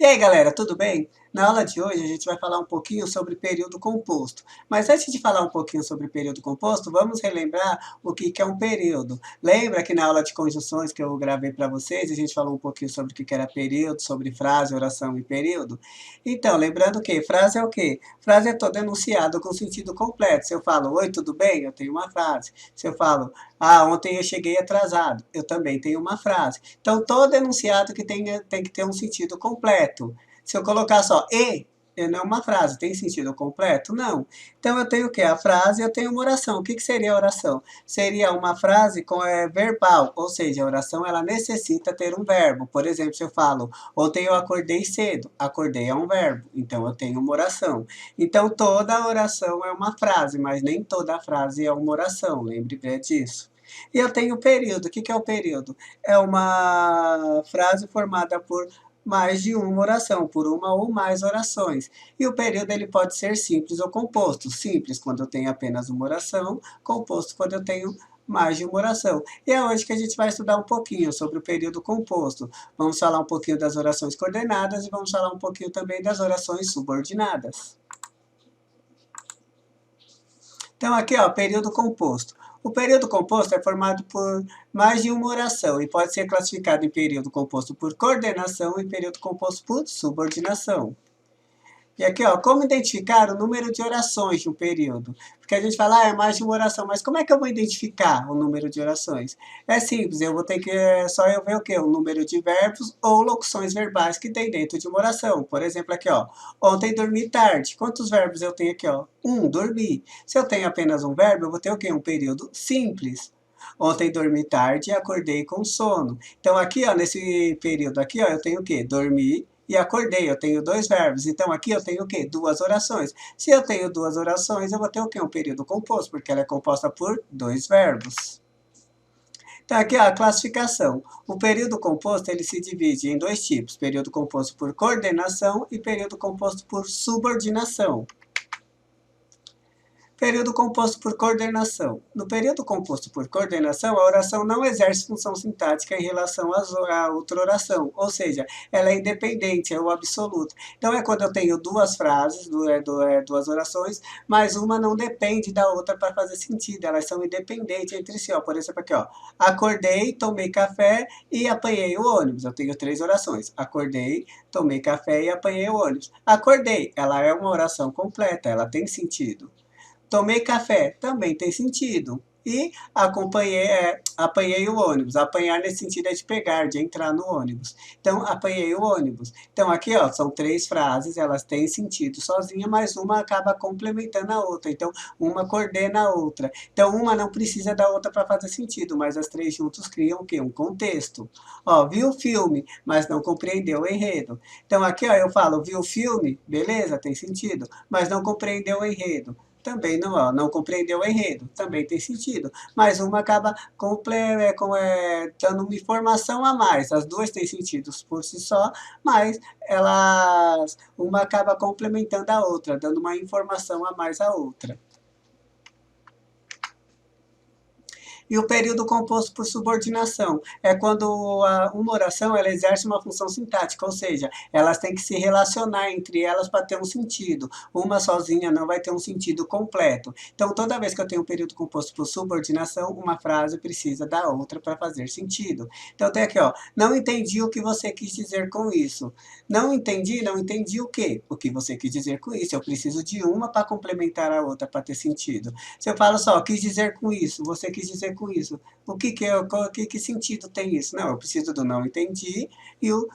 aí, galera, tudo bem? Na aula de hoje a gente vai falar um pouquinho sobre período composto. Mas antes de falar um pouquinho sobre período composto, vamos relembrar o que é um período. Lembra que na aula de conjunções que eu gravei para vocês, a gente falou um pouquinho sobre o que era período, sobre frase, oração e período? Então, lembrando que frase é o quê? Frase é todo enunciado com sentido completo. Se eu falo, oi, tudo bem? Eu tenho uma frase. Se eu falo, ontem eu cheguei atrasado, eu também tenho uma frase. Então, todo enunciado que tem que ter um sentido completo. Se eu colocar só não é uma frase, tem sentido completo? Não. Então, eu tenho o quê? A frase, eu tenho uma oração. O que seria a oração? Seria uma frase verbal, ou seja, a oração ela necessita ter um verbo. Por exemplo, se eu falo, ontem eu acordei cedo, acordei é um verbo, então eu tenho uma oração. Então, toda oração é uma frase, mas nem toda frase é uma oração, lembre bem disso. E eu tenho o período. O que é o período? É uma frase formada por mais de uma oração, por uma ou mais orações. E o período ele pode ser simples ou composto. Simples quando eu tenho apenas uma oração, composto quando eu tenho mais de uma oração. E é hoje que a gente vai estudar um pouquinho sobre o período composto. Vamos falar um pouquinho das orações coordenadas e vamos falar um pouquinho também das orações subordinadas. Então, aqui, ó, período composto. O período composto é formado por mais de uma oração e pode ser classificado em período composto por coordenação e período composto por subordinação. E aqui, ó, como identificar o número de orações de um período? Porque a gente fala, é mais de uma oração, mas como é que eu vou identificar o número de orações? É simples, eu vou ter que, só eu ver o quê? O número de verbos ou locuções verbais que tem dentro de uma oração. Por exemplo, aqui, ó, ontem dormi tarde. Quantos verbos eu tenho aqui, ó? Dormi. Se eu tenho apenas um verbo, eu vou ter o quê? Um período simples. Ontem dormi tarde e acordei com sono. Então, aqui, ó, nesse período aqui, ó, eu tenho o quê? Dormi e acordei, eu tenho dois verbos. Então, aqui eu tenho o quê? Duas orações. Se eu tenho duas orações, eu vou ter o quê? Um período composto, porque ela é composta por dois verbos. Então, aqui ó, a classificação. O período composto ele se divide em dois tipos: período composto por coordenação e período composto por subordinação. Período composto por coordenação. No período composto por coordenação, a oração não exerce função sintática em relação à outra oração, ou seja, ela é independente, é o absoluto. Então, é quando eu tenho duas frases, duas orações, mas uma não depende da outra para fazer sentido, elas são independentes entre si. Ó. Por exemplo, aqui, ó, acordei, tomei café e apanhei o ônibus. Eu tenho três orações. Acordei, tomei café e apanhei o ônibus. Acordei, ela é uma oração completa, ela tem sentido. Tomei café, também tem sentido. E apanhei o ônibus. Apanhar nesse sentido é de pegar, de entrar no ônibus. Então, apanhei o ônibus. Então, aqui, ó, são três frases, elas têm sentido sozinha, mas uma acaba complementando a outra. Então, uma coordena a outra. Então, uma não precisa da outra para fazer sentido, mas as três juntos criam o quê? Um contexto. Ó, viu o filme, mas não compreendeu o enredo. Então, aqui, ó, eu falo, viu o filme, beleza, tem sentido, mas não compreendeu o enredo. Também não compreendeu o enredo, também tem sentido. Mas uma acaba dando uma informação a mais. As duas têm sentido por si só, mas uma acaba complementando a outra, dando uma informação a mais à outra. E o período composto por subordinação é quando uma oração ela exerce uma função sintática, ou seja, elas têm que se relacionar entre elas para ter um sentido. Uma sozinha não vai ter um sentido completo. Então, toda vez que eu tenho um período composto por subordinação, uma frase precisa da outra para fazer sentido. Então, tem aqui, ó, não entendi o que você quis dizer com isso. Não entendi o quê? O que você quis dizer com isso. Eu preciso de uma para complementar a outra para ter sentido. Se eu falo só, quis dizer com isso, você quis dizer com isso, que sentido tem isso? Não, eu preciso do não entendi e o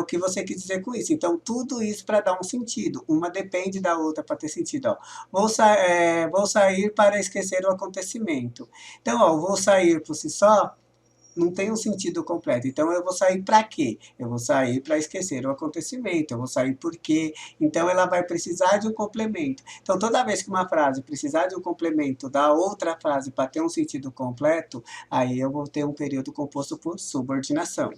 que você quis dizer com isso. Então, tudo isso para dar um sentido. Uma depende da outra para ter sentido. Ó. Vou sair para esquecer o acontecimento. Então, ó, vou sair por si só não tem um sentido completo. Então, eu vou sair para quê? Eu vou sair para esquecer o acontecimento. Eu vou sair por quê? Então, ela vai precisar de um complemento. Então, toda vez que uma frase precisar de um complemento da outra frase para ter um sentido completo, aí eu vou ter um período composto por subordinação.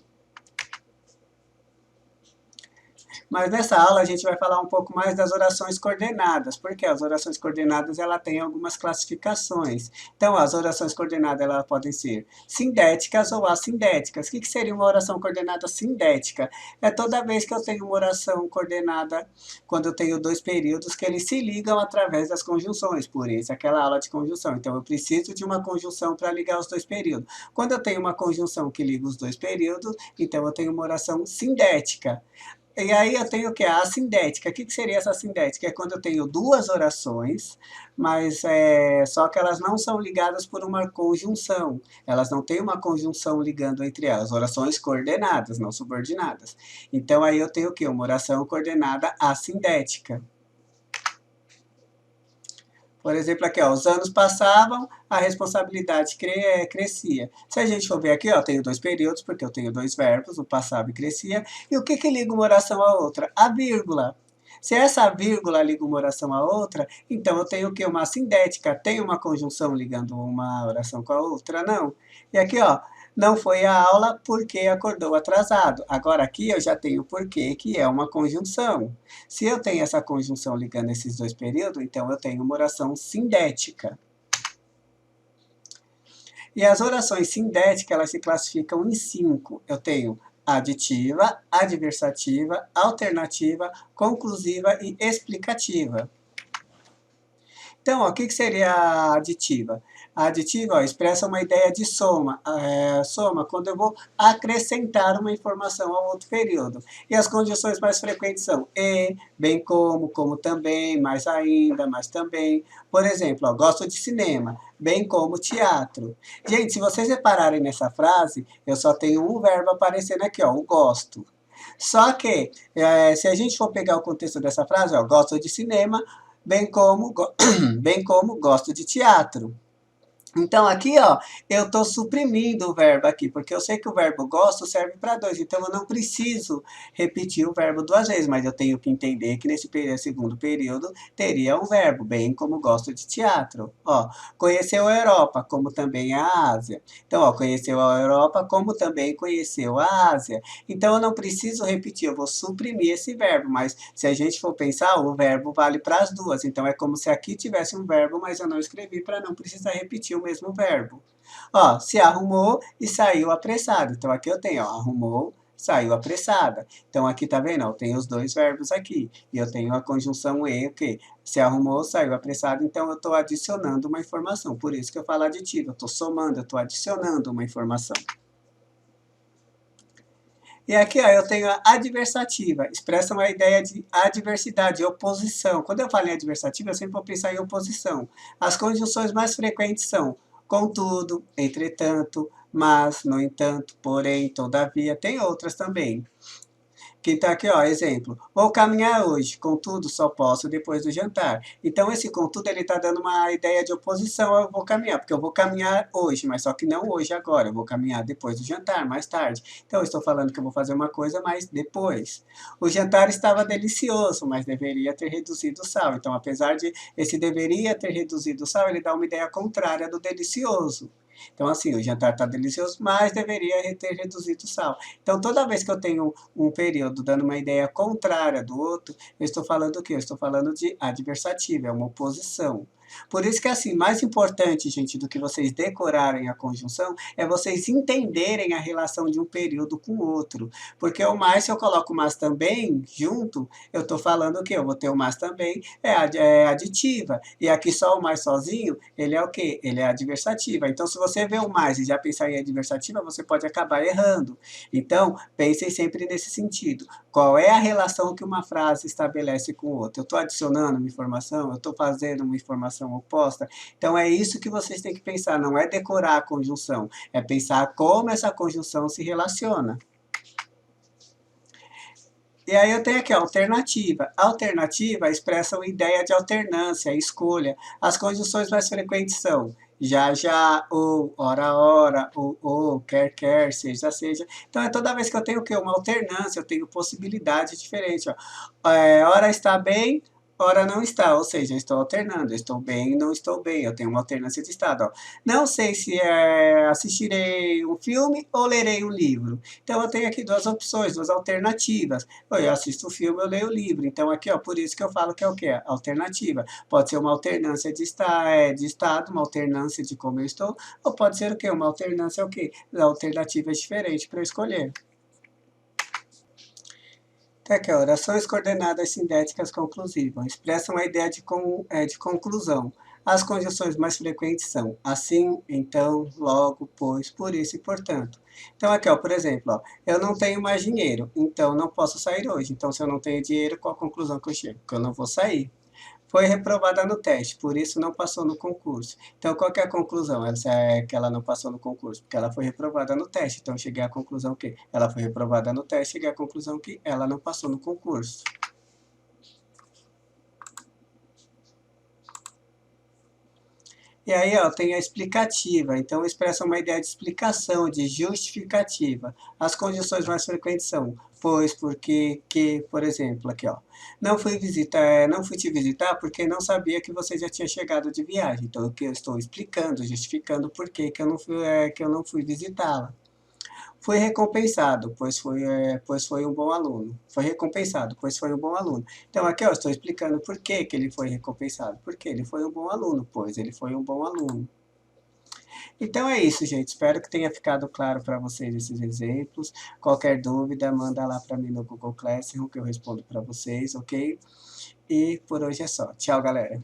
Mas nessa aula a gente vai falar um pouco mais das orações coordenadas, porque as orações coordenadas ela tem algumas classificações. Então, as orações coordenadas elas podem ser sindéticas ou assindéticas. O que seria uma oração coordenada sindética? É toda vez que eu tenho uma oração coordenada, quando eu tenho dois períodos que eles se ligam através das conjunções, por isso aquela aula de conjunção. Então, eu preciso de uma conjunção para ligar os dois períodos. Quando eu tenho uma conjunção que liga os dois períodos, então eu tenho uma oração sindética. E aí eu tenho o que? A assindética. O que seria essa assindética? É quando eu tenho duas orações, mas só que elas não são ligadas por uma conjunção. Elas não têm uma conjunção ligando entre elas. Orações coordenadas, não subordinadas. Então aí eu tenho o que? Uma oração coordenada assindética. Por exemplo, aqui, ó, os anos passavam, a responsabilidade crescia. Se a gente for ver aqui, ó, eu tenho dois períodos, porque eu tenho dois verbos, o passava e crescia. E o que liga uma oração à outra? A vírgula. Se essa vírgula liga uma oração à outra, então eu tenho o quê? Uma sindética. Tem uma conjunção ligando uma oração com a outra? Não. E aqui, ó, não foi à aula porque acordou atrasado. Agora aqui eu já tenho porquê, que é uma conjunção. Se eu tenho essa conjunção ligando esses dois períodos, então eu tenho uma oração sindética. E as orações sindéticas, elas se classificam em 5. Eu tenho aditiva, adversativa, alternativa, conclusiva e explicativa. Então, ó, o que seria a aditiva? A aditiva ó, expressa uma ideia de soma. Soma quando eu vou acrescentar uma informação ao outro período. E as conjunções mais frequentes são e, bem como também, mais ainda, mais também. Por exemplo, ó, gosto de cinema, bem como teatro. Gente, se vocês repararem nessa frase, eu só tenho um verbo aparecendo aqui, ó, o gosto. Só que, se a gente for pegar o contexto dessa frase, ó, gosto de cinema, bem como gosto de teatro. Então, aqui, ó, eu estou suprimindo o verbo aqui, porque eu sei que o verbo gosto serve para dois, então eu não preciso repetir o verbo duas vezes, mas eu tenho que entender que nesse segundo período teria um verbo, bem como gosto de teatro. Ó, conheceu a Europa, como também a Ásia. Então, ó, conheceu a Europa, como também conheceu a Ásia. Então, eu não preciso repetir, eu vou suprimir esse verbo, mas se a gente for pensar, o verbo vale para as duas. Então, é como se aqui tivesse um verbo, mas eu não escrevi para não precisar repetir o mesmo verbo. Ó, se arrumou e saiu apressado. Então, aqui eu tenho, ó, arrumou, saiu apressada. Então, aqui tá vendo? Eu tenho os dois verbos aqui. E eu tenho a conjunção e, o quê? Se arrumou, saiu apressado. Então, eu estou adicionando uma informação. Por isso que eu falo aditivo. Eu estou somando, eu estou adicionando uma informação. E aqui ó, eu tenho a adversativa, expressa uma ideia de adversidade, oposição. Quando eu falo em adversativa, eu sempre vou pensar em oposição. As conjunções mais frequentes são contudo, entretanto, mas, no entanto, porém, todavia, tem outras também. Que tá aqui, ó, exemplo. Vou caminhar hoje, contudo, só posso depois do jantar. Então, esse contudo, ele tá dando uma ideia de oposição ao vou caminhar, porque eu vou caminhar hoje, mas só que não hoje, agora. Eu vou caminhar depois do jantar, mais tarde. Então, eu estou falando que eu vou fazer uma coisa, mas depois. O jantar estava delicioso, mas deveria ter reduzido o sal. Então, apesar de esse deveria ter reduzido o sal, ele dá uma ideia contrária do delicioso. Então, assim, o jantar está delicioso, mas deveria ter reduzido o sal. Então, toda vez que eu tenho um período dando uma ideia contrária do outro, eu estou falando o quê? Eu estou falando de adversativa, é uma oposição. Por isso que, assim, mais importante, gente, do que vocês decorarem a conjunção, é vocês entenderem a relação de um período com o outro. Porque o mais, se eu coloco o mas também junto, eu estou falando o quê? Eu vou ter o mas também, é aditiva. E aqui só o mais sozinho, ele é o quê? Ele é adversativa. Então, se você vê o mais e já pensar em adversativa, você pode acabar errando. Então, pensem sempre nesse sentido. Qual é a relação que uma frase estabelece com outra? Eu estou adicionando uma informação? Eu estou fazendo uma informação oposta? Então, é isso que vocês têm que pensar. Não é decorar a conjunção. É pensar como essa conjunção se relaciona. E aí eu tenho aqui a alternativa. Alternativa expressa uma ideia de alternância, escolha. As conjunções mais frequentes são já, ou, ora, ou, quer, seja. Então, é toda vez que eu tenho o quê? Uma alternância, eu tenho possibilidade diferente. Ó. Ora está bem, ora não está, ou seja, eu estou alternando, eu estou bem e não estou bem, eu tenho uma alternância de estado. Ó. Não sei se assistirei um filme ou lerei um livro. Então, eu tenho aqui duas opções, duas alternativas. Eu assisto o filme, eu leio o livro. Então, aqui, ó, por isso que eu falo que é o quê? Alternativa. Pode ser uma alternância de estado, uma alternância de como eu estou, ou pode ser o quê? Uma alternância o quê? Alternativas diferentes para eu escolher. Então, aqui, ó, orações coordenadas sintéticas conclusivas expressam a ideia de conclusão. As conjunções mais frequentes são assim, então, logo, pois, por isso e portanto. Então, aqui, ó, por exemplo, ó, eu não tenho mais dinheiro, então não posso sair hoje. Então, se eu não tenho dinheiro, qual a conclusão que eu chego? Que eu não vou sair. Foi reprovada no teste, por isso não passou no concurso. Então, qual que é a conclusão? Essa é que ela não passou no concurso, porque ela foi reprovada no teste. Então, cheguei à conclusão que ela foi reprovada no teste, cheguei à conclusão que ela não passou no concurso. E aí, ó, tem a explicativa. Então, expressa uma ideia de explicação, de justificativa. As condições mais frequentes são pois, porque, que, por exemplo, aqui, ó. Não fui te visitar porque não sabia que você já tinha chegado de viagem. Então, o que eu estou explicando, justificando por que que eu não fui visitá-la. Foi recompensado, pois foi um bom aluno. Foi recompensado, pois foi um bom aluno. Então, aqui eu estou explicando por que, que ele foi recompensado. Porque ele foi um bom aluno, pois ele foi um bom aluno. Então é isso, gente. Espero que tenha ficado claro para vocês esses exemplos. Qualquer dúvida, manda lá para mim no Google Classroom que eu respondo para vocês, ok? E por hoje é só. Tchau, galera.